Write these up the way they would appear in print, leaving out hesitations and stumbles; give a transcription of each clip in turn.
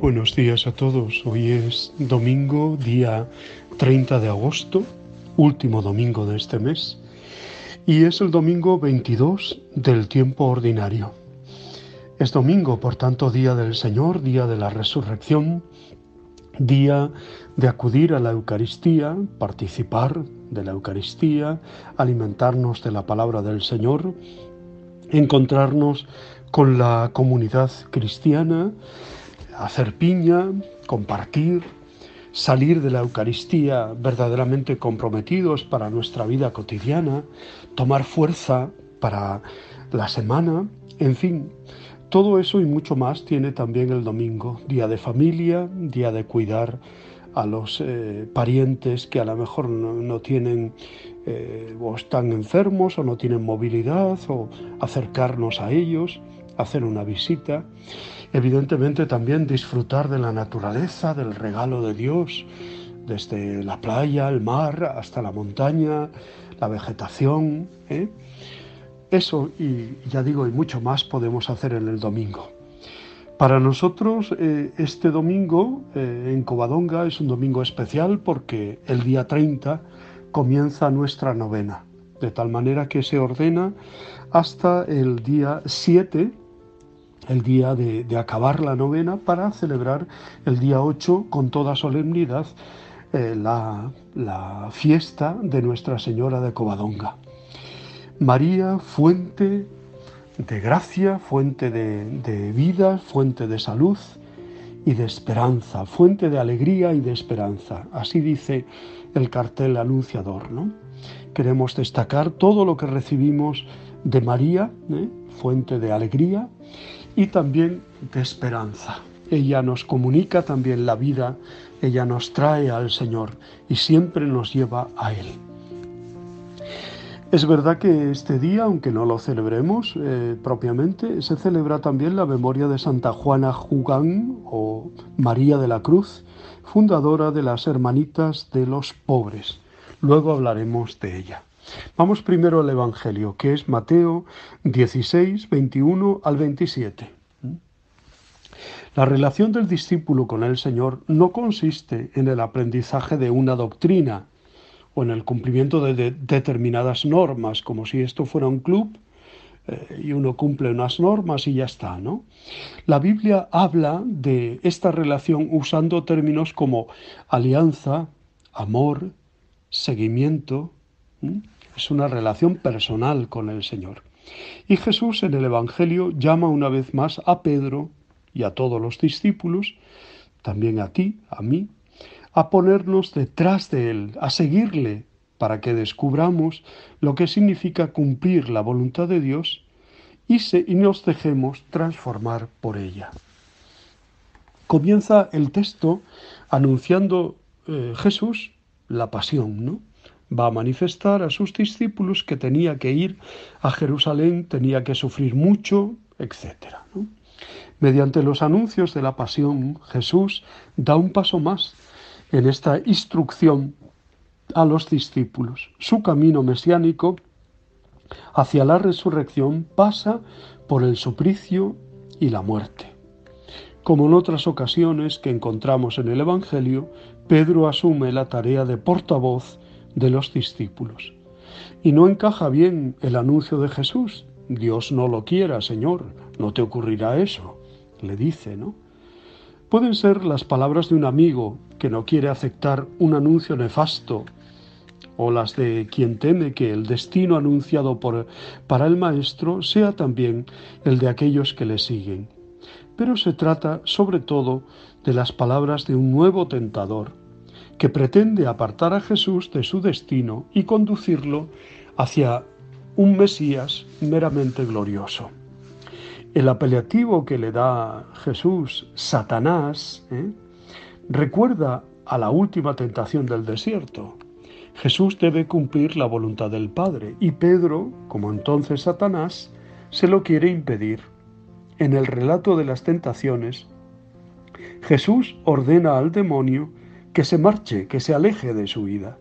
buenos días a todos. Hoy es domingo, día 30 de agosto, último domingo de este mes, y es el domingo 22 del tiempo ordinario. Es domingo, por tanto, día del Señor, día de la resurrección, día de acudir a la Eucaristía, participar de la Eucaristía, alimentarnos de la palabra del Señor, encontrarnos con la comunidad cristiana, hacer piña, compartir, salir de la Eucaristía verdaderamente comprometidos para nuestra vida cotidiana, tomar fuerza para la semana, en fin, todo eso y mucho más tiene también el domingo, día de familia, día de cuidar a los parientes que a lo mejor no tienen o están enfermos o no tienen movilidad, o acercarnos a ellos, hacer una visita. Evidentemente también disfrutar de la naturaleza, del regalo de Dios, desde la playa, el mar, hasta la montaña, la vegetación. Eso, y ya digo, y mucho más podemos hacer en el domingo. Para nosotros este domingo en Covadonga es un domingo especial porque el día 30 comienza nuestra novena, de tal manera que se ordena hasta el día 7, el día de acabar la novena, para celebrar el día 8 con toda solemnidad la fiesta de Nuestra Señora de Covadonga. María, fuente de gracia, fuente de vida, fuente de salud y de esperanza, fuente de alegría y de esperanza. Así dice el cartel anunciador, ¿no? Queremos destacar todo lo que recibimos de María, fuente de alegría y también de esperanza. Ella nos comunica también la vida, ella nos trae al Señor y siempre nos lleva a Él. Es verdad que este día, aunque no lo celebremos propiamente, se celebra también la memoria de Santa Juana Jugán o María de la Cruz, fundadora de las Hermanitas de los Pobres. Luego hablaremos de ella. Vamos primero al Evangelio, que es Mateo 16, 21 al 27. La relación del discípulo con el Señor no consiste en el aprendizaje de una doctrina o en el cumplimiento de determinadas normas, como si esto fuera un club y uno cumple unas normas y ya está, ¿no? La Biblia habla de esta relación usando términos como alianza, amor, seguimiento. Es una relación personal con el Señor. Y Jesús en el Evangelio llama una vez más a Pedro y a todos los discípulos, también a ti, a mí, a ponernos detrás de Él, a seguirle, para que descubramos lo que significa cumplir la voluntad de Dios y nos dejemos transformar por ella. Comienza el texto anunciando Jesús la pasión, ¿no? Va a manifestar a sus discípulos que tenía que ir a Jerusalén, tenía que sufrir mucho, etc., ¿no? Mediante los anuncios de la pasión, Jesús da un paso más en esta instrucción a los discípulos. Su camino mesiánico hacia la resurrección pasa por el suplicio y la muerte. Como en otras ocasiones que encontramos en el Evangelio, Pedro asume la tarea de portavoz de los discípulos. Y no encaja bien el anuncio de Jesús. Dios no lo quiera, Señor, no te ocurrirá eso, le dice, ¿no? Pueden ser las palabras de un amigo que no quiere aceptar un anuncio nefasto, o las de quien teme que el destino anunciado para el Maestro sea también el de aquellos que le siguen. Pero se trata sobre todo de las palabras de un nuevo tentador, que pretende apartar a Jesús de su destino y conducirlo hacia un Mesías meramente glorioso. El apelativo que le da Jesús, Satanás, recuerda a la última tentación del desierto. Jesús debe cumplir la voluntad del Padre y Pedro, como entonces Satanás, se lo quiere impedir. En el relato de las tentaciones, Jesús ordena al demonio que se marche, que se aleje de su vida.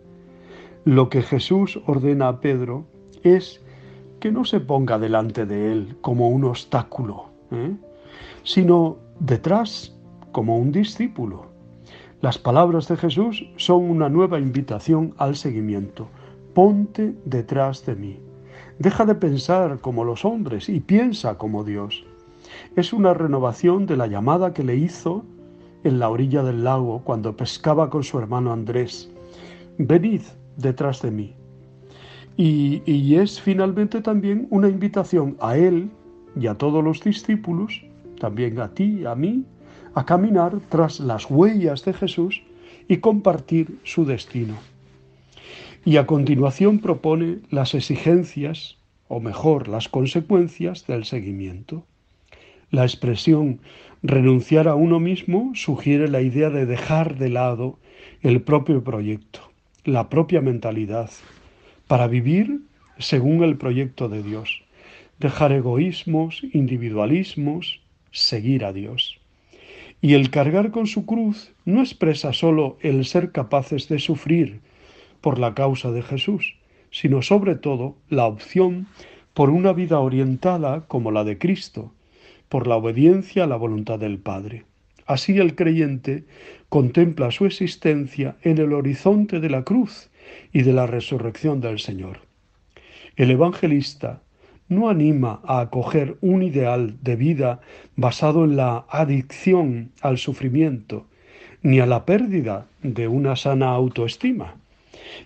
Lo que Jesús ordena a Pedro es que no se ponga delante de él como un obstáculo, sino detrás como un discípulo. Las palabras de Jesús son una nueva invitación al seguimiento. Ponte detrás de mí. Deja de pensar como los hombres y piensa como Dios. Es una renovación de la llamada que le hizo en la orilla del lago cuando pescaba con su hermano Andrés. Venid detrás de mí. Y es finalmente también una invitación a él y a todos los discípulos, también a ti, a mí, a caminar tras las huellas de Jesús y compartir su destino. Y a continuación propone las exigencias, o mejor, las consecuencias del seguimiento. La expresión renunciar a uno mismo sugiere la idea de dejar de lado el propio proyecto, la propia mentalidad, para vivir según el proyecto de Dios. Dejar egoísmos, individualismos, seguir a Dios. Y el cargar con su cruz no expresa solo el ser capaces de sufrir por la causa de Jesús, sino sobre todo la opción por una vida orientada como la de Cristo, por la obediencia a la voluntad del Padre. Así el creyente contempla su existencia en el horizonte de la cruz y de la resurrección del Señor. El evangelista no anima a acoger un ideal de vida basado en la adicción al sufrimiento, ni a la pérdida de una sana autoestima.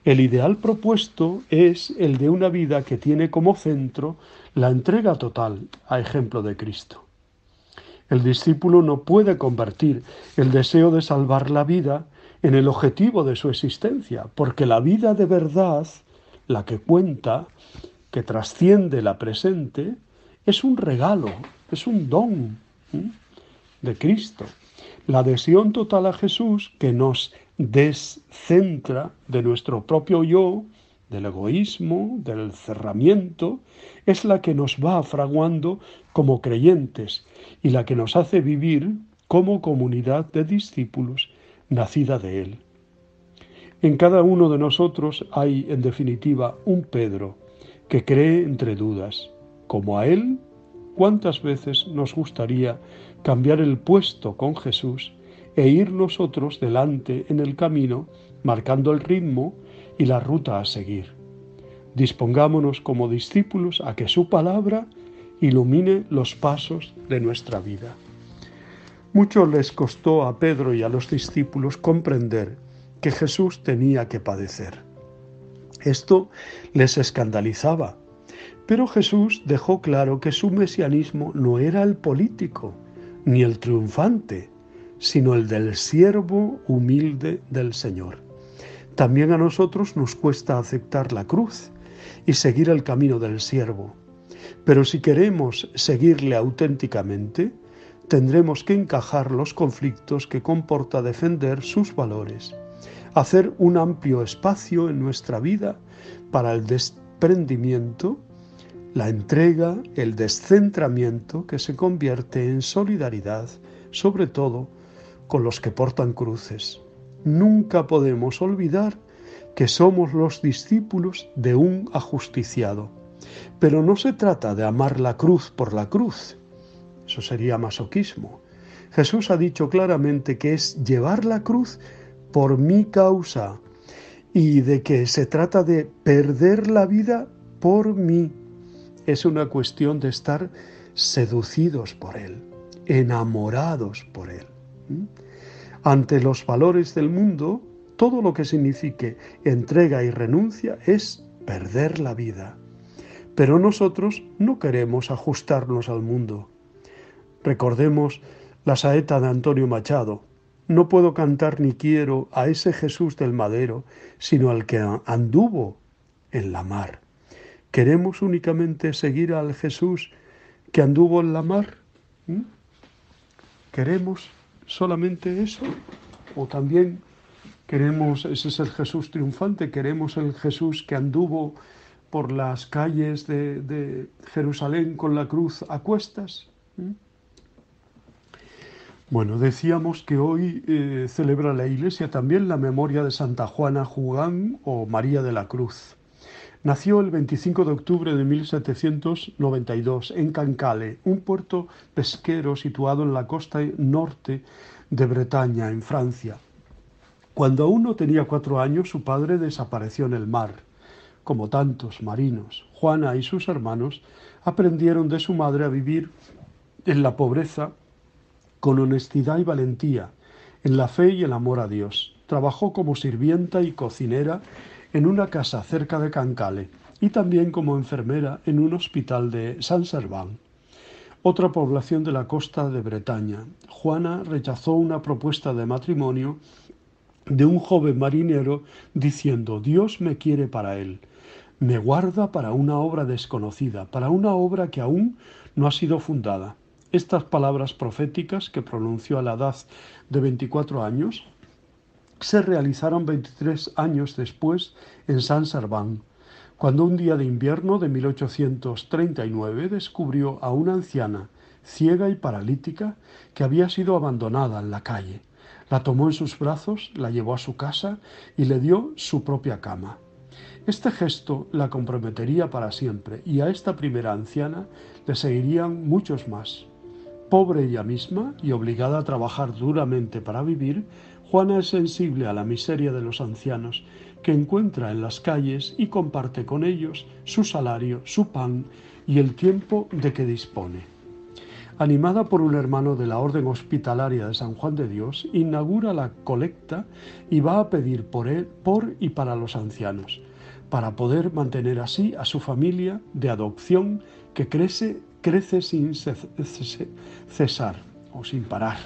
El ideal propuesto es el de una vida que tiene como centro la entrega total, a ejemplo de Cristo. El discípulo no puede convertir el deseo de salvar la vida en el objetivo de su existencia, porque la vida de verdad, la que cuenta, que trasciende la presente, es un regalo, es un don de Cristo. La adhesión total a Jesús que nos descentra de nuestro propio yo, del egoísmo, del cerramiento, es la que nos va fraguando como creyentes y la que nos hace vivir como comunidad de discípulos nacida de Él. En cada uno de nosotros hay, en definitiva, un Pedro que cree entre dudas. Como a Él, ¿cuántas veces nos gustaría cambiar el puesto con Jesús e ir nosotros delante en el camino, marcando el ritmo y la ruta a seguir? Dispongámonos como discípulos a que su palabra ilumine los pasos de nuestra vida. Mucho les costó a Pedro y a los discípulos comprender que Jesús tenía que padecer. Esto les escandalizaba, pero Jesús dejó claro que su mesianismo no era el político ni el triunfante, sino el del siervo humilde del Señor. También a nosotros nos cuesta aceptar la cruz y seguir el camino del siervo. Pero si queremos seguirle auténticamente, tendremos que encajar los conflictos que comporta defender sus valores, hacer un amplio espacio en nuestra vida para el desprendimiento, la entrega, el descentramiento que se convierte en solidaridad, sobre todo con los que portan cruces. Nunca podemos olvidar que somos los discípulos de un ajusticiado. Pero no se trata de amar la cruz por la cruz. Eso sería masoquismo. Jesús ha dicho claramente que es llevar la cruz por mi causa y de que se trata de perder la vida por mí. Es una cuestión de estar seducidos por Él, enamorados por Él. Ante los valores del mundo, todo lo que signifique entrega y renuncia es perder la vida. Pero nosotros no queremos ajustarnos al mundo. Recordemos la saeta de Antonio Machado. No puedo cantar ni quiero a ese Jesús del madero, sino al que anduvo en la mar. ¿Queremos únicamente seguir al Jesús que anduvo en la mar? ¿Queremos solamente eso? ¿O también queremos, ese es el Jesús triunfante, queremos el Jesús que anduvo por las calles de Jerusalén con la cruz a cuestas? Bueno, decíamos que hoy celebra la Iglesia también la memoria de Santa Juana Jugán o María de la Cruz. Nació el 25 de octubre de 1792 en Cancale, un puerto pesquero situado en la costa norte de Bretaña, en Francia. Cuando aún no tenía 4 años, su padre desapareció en el mar. Como tantos marinos, Juana y sus hermanos aprendieron de su madre a vivir en la pobreza con honestidad y valentía, en la fe y el amor a Dios. Trabajó como sirvienta y cocinera en una casa cerca de Cancale y también como enfermera en un hospital de Saint-Servan, otra población de la costa de Bretaña. Juana rechazó una propuesta de matrimonio de un joven marinero diciendo: Dios me quiere para él, me guarda para una obra desconocida, para una obra que aún no ha sido fundada. Estas palabras proféticas que pronunció a la edad de 24 años se realizaron 23 años después en Saint-Servan, cuando un día de invierno de 1839 descubrió a una anciana ciega y paralítica que había sido abandonada en la calle. La tomó en sus brazos, la llevó a su casa y le dio su propia cama. Este gesto la comprometería para siempre, y a esta primera anciana le seguirían muchos más. Pobre ella misma y obligada a trabajar duramente para vivir, Juana es sensible a la miseria de los ancianos que encuentra en las calles y comparte con ellos su salario, su pan y el tiempo de que dispone. Animada por un hermano de la Orden Hospitalaria de San Juan de Dios, inaugura la colecta y va a pedir por él, por y para los ancianos, para poder mantener así a su familia de adopción que crece sin cesar o sin parar.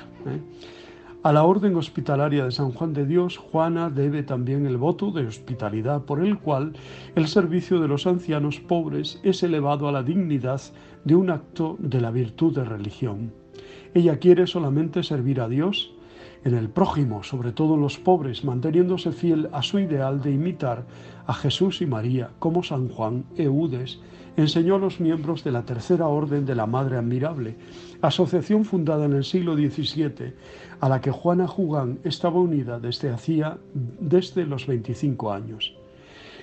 A la Orden Hospitalaria de San Juan de Dios, Juana debe también el voto de hospitalidad por el cual el servicio de los ancianos pobres es elevado a la dignidad de un acto de la virtud de religión. Ella quiere solamente servir a Dios en el prójimo, sobre todo en los pobres, manteniéndose fiel a su ideal de imitar a Jesús y María, como San Juan Eudes enseñó a los miembros de la Tercera Orden de la Madre Admirable, asociación fundada en el siglo XVII, a la que Juana Jugán estaba unida desde los 25 años.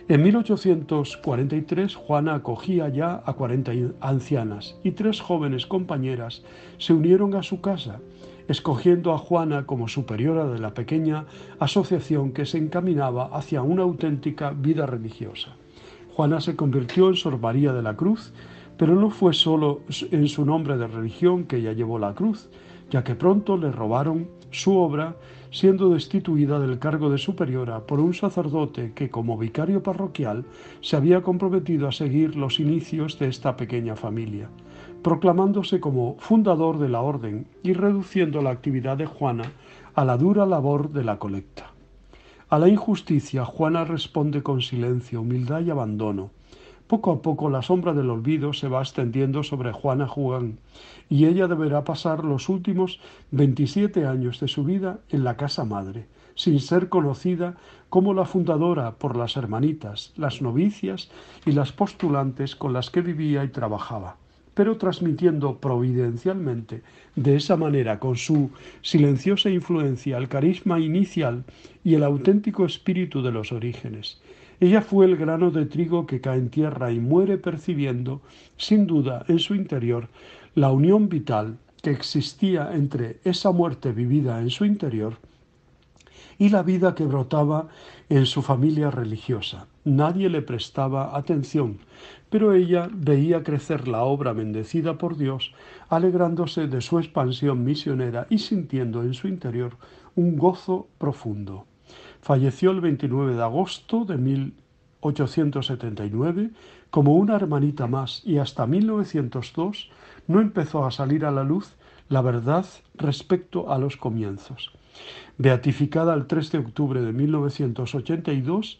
En 1843, Juana acogía ya a 40 ancianas y 3 jóvenes compañeras se unieron a su casa, escogiendo a Juana como superiora de la pequeña asociación que se encaminaba hacia una auténtica vida religiosa. Juana se convirtió en Sor María de la Cruz, pero no fue solo en su nombre de religión que ella llevó la cruz, ya que pronto le robaron su obra, siendo destituida del cargo de superiora por un sacerdote que, como vicario parroquial, se había comprometido a seguir los inicios de esta pequeña familia, proclamándose como fundador de la orden y reduciendo la actividad de Juana a la dura labor de la colecta. A la injusticia, Juana responde con silencio, humildad y abandono. Poco a poco la sombra del olvido se va extendiendo sobre Juana Jugán y ella deberá pasar los últimos 27 años de su vida en la casa madre, sin ser conocida como la fundadora por las hermanitas, las novicias y las postulantes con las que vivía y trabajaba, pero transmitiendo providencialmente de esa manera, con su silenciosa influencia, el carisma inicial y el auténtico espíritu de los orígenes. Ella fue el grano de trigo que cae en tierra y muere percibiendo, sin duda, en su interior, la unión vital que existía entre esa muerte vivida en su interior y la vida que brotaba en su familia religiosa. Nadie le prestaba atención, pero ella veía crecer la obra bendecida por Dios, alegrándose de su expansión misionera y sintiendo en su interior un gozo profundo. Falleció el 29 de agosto de 1879 como una hermanita más y hasta 1902 no empezó a salir a la luz la verdad respecto a los comienzos. Beatificada el 3 de octubre de 1982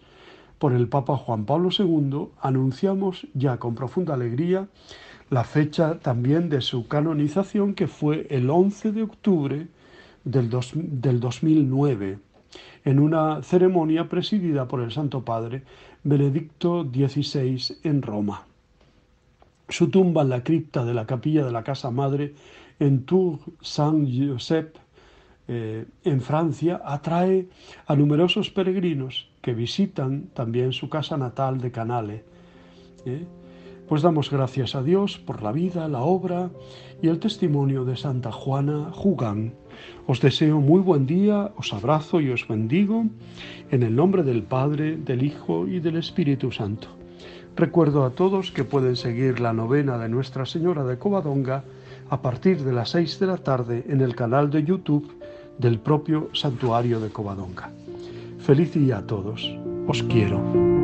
por el Papa Juan Pablo II, anunciamos ya con profunda alegría la fecha también de su canonización, que fue el 11 de octubre del 2009, en una ceremonia presidida por el Santo Padre Benedicto XVI en Roma. Su tumba en la cripta de la capilla de la Casa Madre en Tours Saint-Joseph, en Francia, atrae a numerosos peregrinos que visitan también su casa natal de Canale. Pues damos gracias a Dios por la vida, la obra y el testimonio de Santa Juana Jugán. Os deseo muy buen día, os abrazo y os bendigo en el nombre del Padre, del Hijo y del Espíritu Santo. Recuerdo a todos que pueden seguir la novena de Nuestra Señora de Covadonga a partir de las 6 de la tarde en el canal de YouTube del propio Santuario de Covadonga. Feliz día a todos. Os quiero.